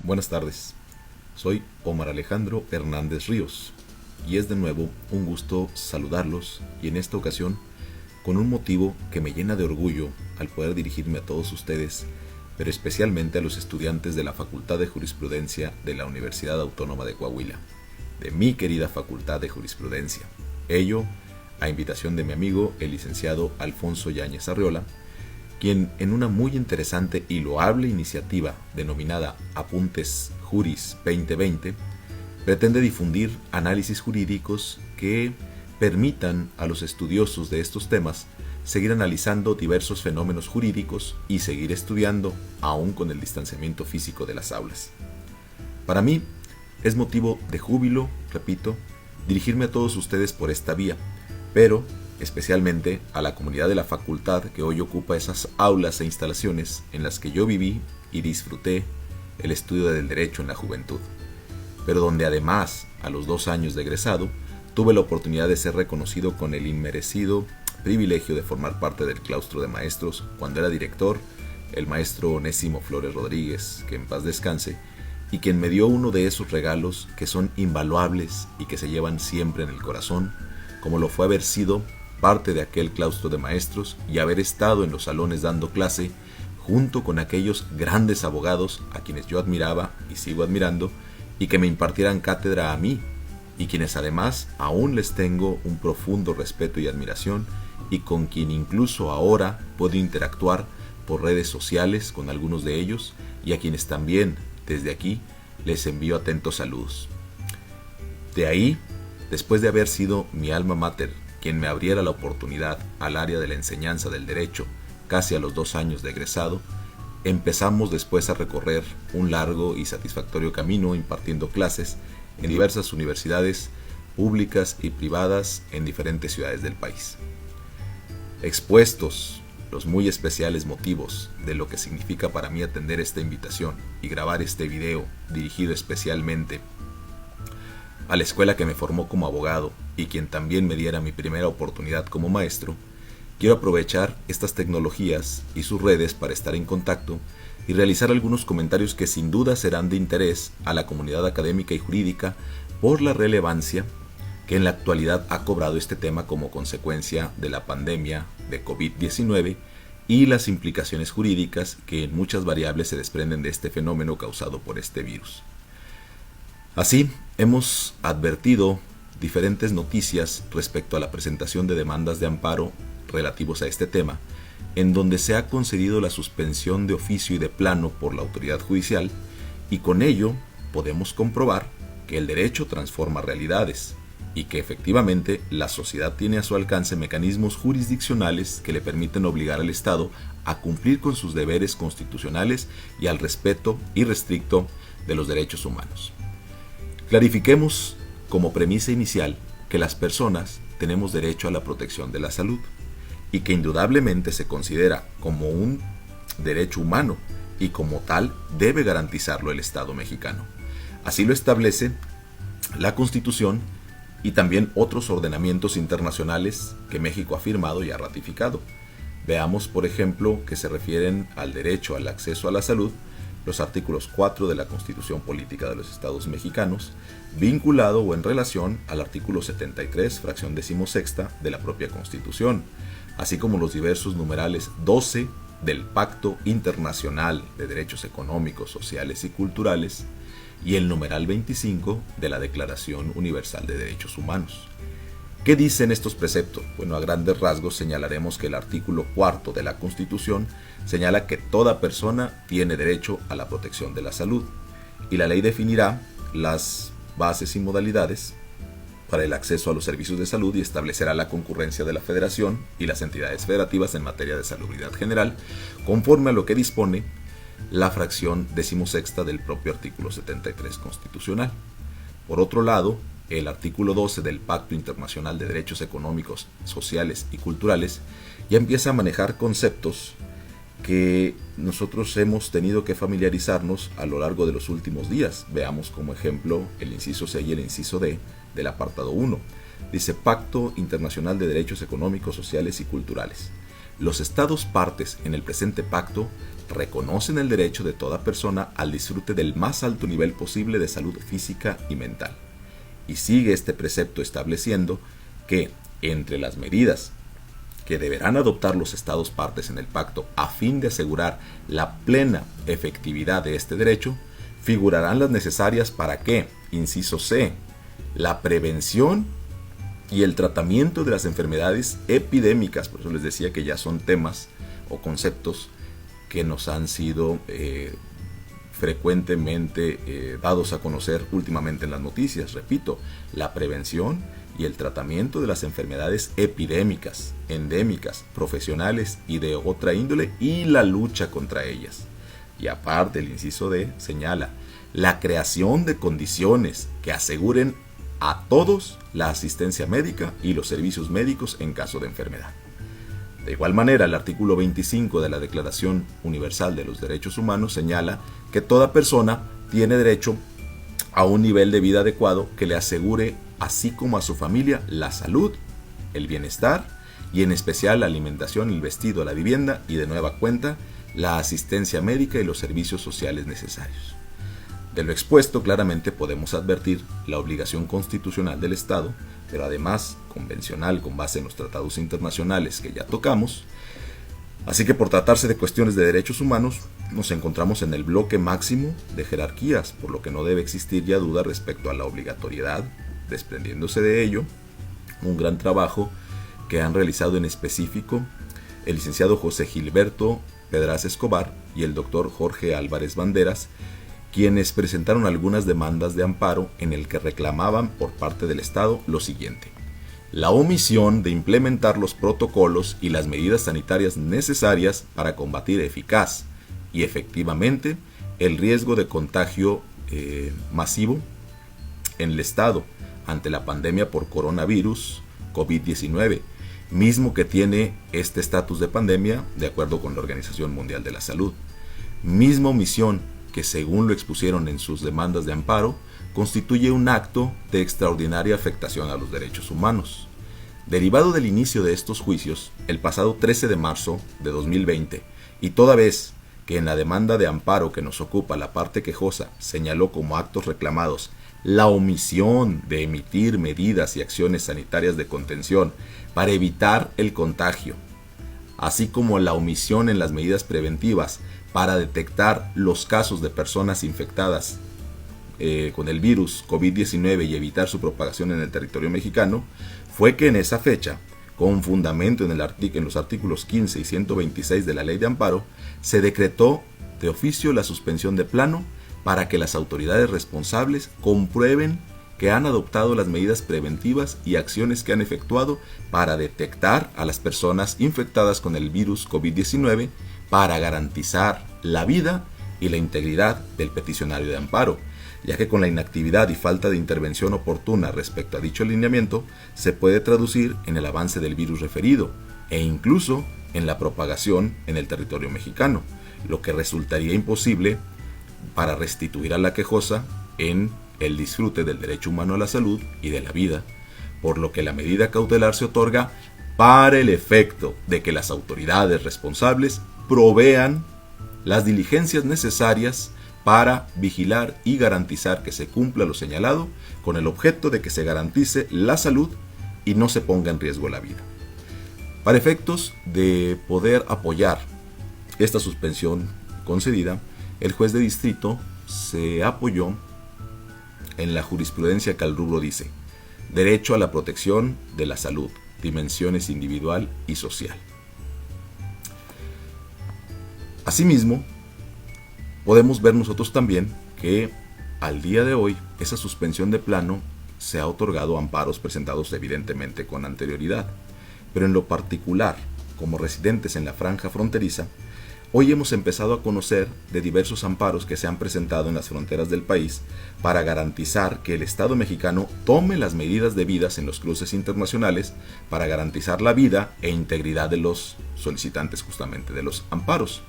Buenas tardes, soy Omar Alejandro Hernández Ríos y es de nuevo un gusto saludarlos y en esta ocasión con un motivo que me llena de orgullo al poder dirigirme a todos ustedes, pero especialmente a los estudiantes de la Facultad de Jurisprudencia de la Universidad Autónoma de Coahuila, de mi querida Facultad de Jurisprudencia. Ello a invitación de mi amigo el licenciado Alfonso Yáñez Arriola, quien en una muy interesante y loable iniciativa denominada Apuntes Juris 2020 pretende difundir análisis jurídicos que permitan a los estudiosos de estos temas seguir analizando diversos fenómenos jurídicos y seguir estudiando aún con el distanciamiento físico de las aulas. Para mí es motivo de júbilo, repito, dirigirme a todos ustedes por esta vía, pero especialmente a la comunidad de la facultad que hoy ocupa esas aulas e instalaciones en las que yo viví y disfruté el estudio del derecho en la juventud, pero donde además, a los 2 años de egresado, tuve la oportunidad de ser reconocido con el inmerecido privilegio de formar parte del claustro de maestros cuando era director, el maestro Onésimo Flores Rodríguez, que en paz descanse, y quien me dio uno de esos regalos que son invaluables y que se llevan siempre en el corazón, como lo fue haber sido parte de aquel claustro de maestros y haber estado en los salones dando clase junto con aquellos grandes abogados a quienes yo admiraba y sigo admirando y que me impartieran cátedra a mí y quienes además aún les tengo un profundo respeto y admiración y con quien incluso ahora puedo interactuar por redes sociales con algunos de ellos y a quienes también desde aquí les envío atentos saludos. De ahí, después de haber sido mi alma mater quien me abriera la oportunidad al área de la enseñanza del derecho casi a los 2 años de egresado, empezamos después a recorrer un largo y satisfactorio camino impartiendo clases en diversas universidades públicas y privadas en diferentes ciudades del país. Expuestos los muy especiales motivos de lo que significa para mí atender esta invitación y grabar este video dirigido especialmente a la escuela que me formó como abogado y quien también me diera mi primera oportunidad como maestro, quiero aprovechar estas tecnologías y sus redes para estar en contacto y realizar algunos comentarios que sin duda serán de interés a la comunidad académica y jurídica por la relevancia que en la actualidad ha cobrado este tema como consecuencia de la pandemia de COVID-19 y las implicaciones jurídicas que en muchas variables se desprenden de este fenómeno causado por este virus. Así, hemos advertido diferentes noticias respecto a la presentación de demandas de amparo relativos a este tema, en donde se ha concedido la suspensión de oficio y de plano por la autoridad judicial, y con ello podemos comprobar que el derecho transforma realidades y que efectivamente la sociedad tiene a su alcance mecanismos jurisdiccionales que le permiten obligar al Estado a cumplir con sus deberes constitucionales y al respeto irrestricto de los derechos humanos. Clarifiquemos como premisa inicial que las personas tenemos derecho a la protección de la salud y que indudablemente se considera como un derecho humano y como tal debe garantizarlo el Estado mexicano. Así lo establece la Constitución y también otros ordenamientos internacionales que México ha firmado y ha ratificado. Veamos, por ejemplo, que se refieren al derecho al acceso a la salud, los artículos 4 de la Constitución Política de los Estados Mexicanos, vinculado o en relación al artículo 73, fracción 16ª de la propia Constitución, así como los diversos numerales 12 del Pacto Internacional de Derechos Económicos, Sociales y Culturales y el numeral 25 de la Declaración Universal de Derechos Humanos. ¿Qué dicen estos preceptos? Bueno, a grandes rasgos señalaremos que el artículo 4 de la Constitución señala que toda persona tiene derecho a la protección de la salud y la ley definirá las bases y modalidades para el acceso a los servicios de salud y establecerá la concurrencia de la Federación y las entidades federativas en materia de salubridad general, conforme a lo que dispone la fracción 16ª del propio artículo 73 constitucional. Por otro lado, el artículo 12 del Pacto Internacional de Derechos Económicos, Sociales y Culturales ya empieza a manejar conceptos que nosotros hemos tenido que familiarizarnos a lo largo de los últimos días. Veamos como ejemplo el inciso C y el inciso D del apartado 1. Dice Pacto Internacional de Derechos Económicos, Sociales y Culturales. Los estados partes en el presente pacto reconocen el derecho de toda persona al disfrute del más alto nivel posible de salud física y mental. Y sigue este precepto estableciendo que, entre las medidas que deberán adoptar los estados partes en el pacto a fin de asegurar la plena efectividad de este derecho, figurarán las necesarias para que, inciso C, la prevención y el tratamiento de las enfermedades epidémicas, por eso les decía que ya son temas o conceptos que nos han sido frecuentemente dados a conocer últimamente en las noticias. Repito, la prevención y el tratamiento de las enfermedades epidémicas, endémicas, profesionales y de otra índole, y la lucha contra ellas. Y aparte, el inciso D señala la creación de condiciones que aseguren a todos la asistencia médica y los servicios médicos en caso de enfermedad. De igual manera, el artículo 25 de la Declaración Universal de los Derechos Humanos señala que toda persona tiene derecho a un nivel de vida adecuado que le asegure, así como a su familia, la salud, el bienestar y en especial la alimentación, el vestido, la vivienda y de nueva cuenta la asistencia médica y los servicios sociales necesarios. De lo expuesto claramente podemos advertir la obligación constitucional del Estado, pero además convencional con base en los tratados internacionales que ya tocamos. Así que por tratarse de cuestiones de derechos humanos, nos encontramos en el bloque máximo de jerarquías, por lo que no debe existir ya duda respecto a la obligatoriedad, desprendiéndose de ello un gran trabajo que han realizado en específico el licenciado José Gilberto Pedraz Escobar y el doctor Jorge Álvarez Banderas, quienes presentaron algunas demandas de amparo en el que reclamaban por parte del Estado lo siguiente: la omisión de implementar los protocolos y las medidas sanitarias necesarias para combatir eficaz y efectivamente el riesgo de contagio masivo en el Estado ante la pandemia por coronavirus COVID-19, mismo que tiene este estatus de pandemia de acuerdo con la Organización Mundial de la Salud. Misma omisión que, según lo expusieron en sus demandas de amparo, constituye un acto de extraordinaria afectación a los derechos humanos. Derivado del inicio de estos juicios, el pasado 13 de marzo de 2020, y toda vez que en la demanda de amparo que nos ocupa la parte quejosa señaló como actos reclamados la omisión de emitir medidas y acciones sanitarias de contención para evitar el contagio, así como la omisión en las medidas preventivas para detectar los casos de personas infectadas con el virus COVID-19 y evitar su propagación en el territorio mexicano, fue que en esa fecha, con fundamento en los artículos 15 y 126 de la Ley de Amparo, se decretó de oficio la suspensión de plano para que las autoridades responsables comprueben que han adoptado las medidas preventivas y acciones que han efectuado para detectar a las personas infectadas con el virus COVID-19 para garantizar la vida y la integridad del peticionario de amparo, ya que con la inactividad y falta de intervención oportuna respecto a dicho alineamiento se puede traducir en el avance del virus referido e incluso en la propagación en el territorio mexicano, lo que resultaría imposible para restituir a la quejosa en el disfrute del derecho humano a la salud y de la vida, por lo que la medida cautelar se otorga para el efecto de que las autoridades responsables provean las diligencias necesarias para vigilar y garantizar que se cumpla lo señalado, con el objeto de que se garantice la salud y no se ponga en riesgo la vida. Para efectos de poder apoyar esta suspensión concedida, el juez de distrito se apoyó en la jurisprudencia que al rubro dice: derecho a la protección de la salud, dimensiones individual y social. Asimismo, podemos ver nosotros también que al día de hoy esa suspensión de plano se ha otorgado a amparos presentados evidentemente con anterioridad, pero en lo particular, como residentes en la franja fronteriza, hoy hemos empezado a conocer de diversos amparos que se han presentado en las fronteras del país para garantizar que el Estado mexicano tome las medidas debidas en los cruces internacionales para garantizar la vida e integridad de los solicitantes justamente de los amparos,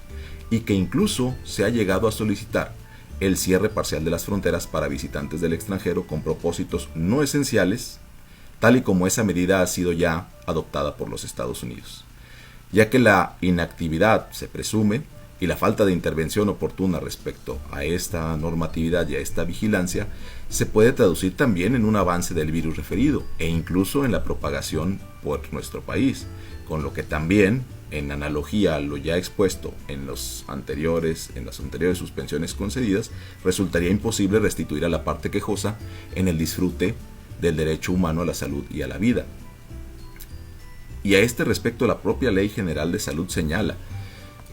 y que incluso se ha llegado a solicitar el cierre parcial de las fronteras para visitantes del extranjero con propósitos no esenciales, tal y como esa medida ha sido ya adoptada por los Estados Unidos. ya que la inactividad se presume y la falta de intervención oportuna respecto a esta normatividad y a esta vigilancia se puede traducir también en un avance del virus referido e incluso en la propagación por nuestro país, con lo que también, en analogía a lo ya expuesto en las anteriores suspensiones concedidas, resultaría imposible restituir a la parte quejosa en el disfrute del derecho humano a la salud y a la vida. Y a este respecto, la propia Ley General de Salud señala: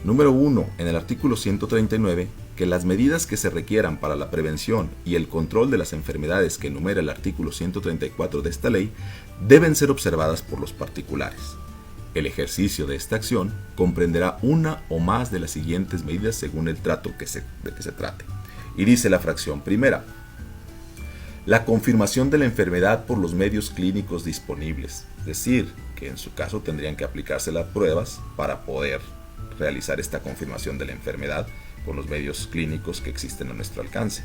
número 1, en el artículo 139, que las medidas que se requieran para la prevención y el control de las enfermedades que enumera el artículo 134 de esta ley deben ser observadas por los particulares. El ejercicio de esta acción comprenderá una o más de las siguientes medidas según el trato de que se trate. Y dice la fracción primera: la confirmación de la enfermedad por los medios clínicos disponibles, es decir, que en su caso tendrían que aplicarse las pruebas para poder realizar esta confirmación de la enfermedad con los medios clínicos que existen a nuestro alcance.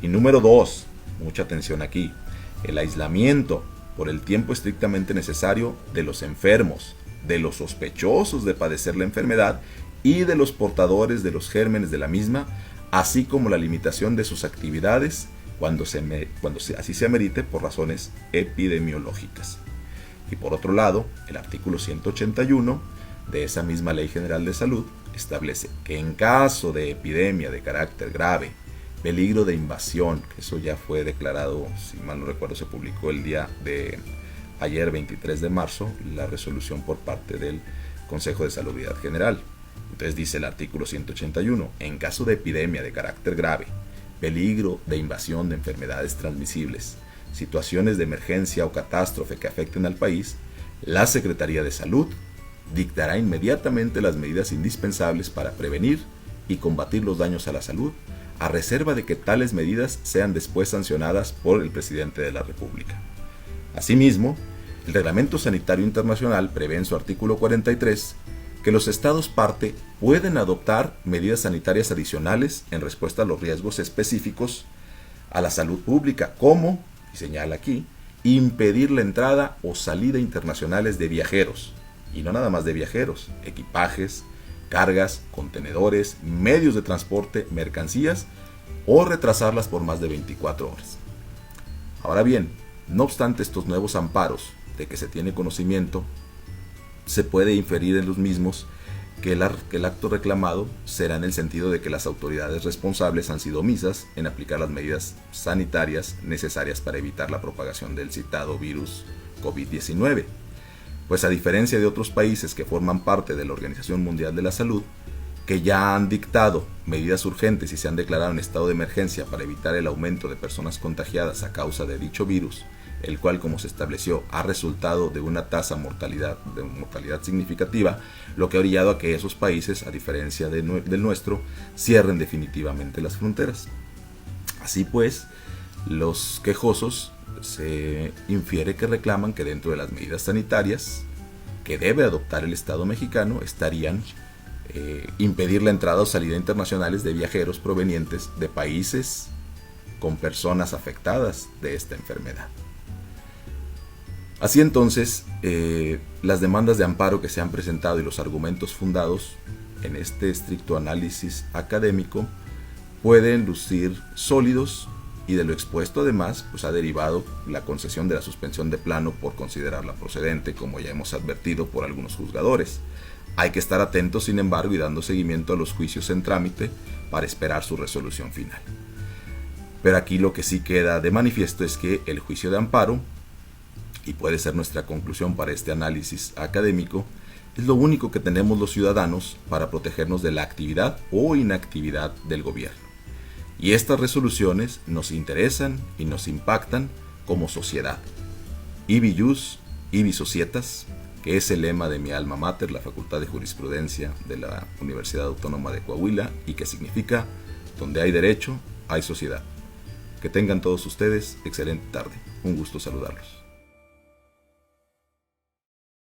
Y número 2, mucha atención aquí, el aislamiento por el tiempo estrictamente necesario de los enfermos, de los sospechosos de padecer la enfermedad y de los portadores de los gérmenes de la misma, así como la limitación de sus actividades cuando así se amerite por razones epidemiológicas. Y por otro lado, el artículo 181 de esa misma Ley General de Salud establece que en caso de epidemia de carácter grave, peligro de invasión, que eso ya fue declarado, si mal no recuerdo, se publicó el día de ayer, 23 de marzo, la resolución por parte del Consejo de Salubridad General. Entonces dice el artículo 181, en caso de epidemia de carácter grave, peligro de invasión de enfermedades transmisibles, situaciones de emergencia o catástrofe que afecten al país, la Secretaría de Salud dictará inmediatamente las medidas indispensables para prevenir y combatir los daños a la salud, a reserva de que tales medidas sean después sancionadas por el presidente de la República. Asimismo, el Reglamento Sanitario Internacional prevé en su artículo 43 que los Estados parte pueden adoptar medidas sanitarias adicionales en respuesta a los riesgos específicos a la salud pública, como, y señala aquí, impedir la entrada o salida internacionales de viajeros, y no nada más de viajeros, equipajes, cargas, contenedores, medios de transporte, mercancías, o retrasarlas por más de 24 horas. Ahora bien, no obstante estos nuevos amparos de que se tiene conocimiento, se puede inferir en los mismos que el acto reclamado será en el sentido de que las autoridades responsables han sido omisas en aplicar las medidas sanitarias necesarias para evitar la propagación del citado virus COVID-19. Pues a diferencia de otros países que forman parte de la Organización Mundial de la Salud, que ya han dictado medidas urgentes y se han declarado en estado de emergencia para evitar el aumento de personas contagiadas a causa de dicho virus, el cual, como se estableció, ha resultado de una tasa de mortalidad significativa, lo que ha orillado a que esos países, a diferencia del nuestro, cierren definitivamente las fronteras. Así pues, los quejosos se infiere que reclaman que dentro de las medidas sanitarias que debe adoptar el Estado mexicano estarían impedir la entrada o salida internacionales de viajeros provenientes de países con personas afectadas de esta enfermedad. Así entonces, las demandas de amparo que se han presentado y los argumentos fundados en este estricto análisis académico pueden lucir sólidos, y de lo expuesto además pues ha derivado la concesión de la suspensión de plano por considerarla procedente, como ya hemos advertido por algunos juzgadores. Hay que estar atentos, sin embargo, y dando seguimiento a los juicios en trámite para esperar su resolución final. Pero aquí lo que sí queda de manifiesto es que el juicio de amparo, y puede ser nuestra conclusión para este análisis académico, es lo único que tenemos los ciudadanos para protegernos de la actividad o inactividad del gobierno. Y estas resoluciones nos interesan y nos impactan como sociedad. Ibi Jus, Ibi Societas, que es el lema de mi alma mater, la Facultad de Jurisprudencia de la Universidad Autónoma de Coahuila, y que significa: donde hay derecho, hay sociedad. Que tengan todos ustedes excelente tarde. Un gusto saludarlos.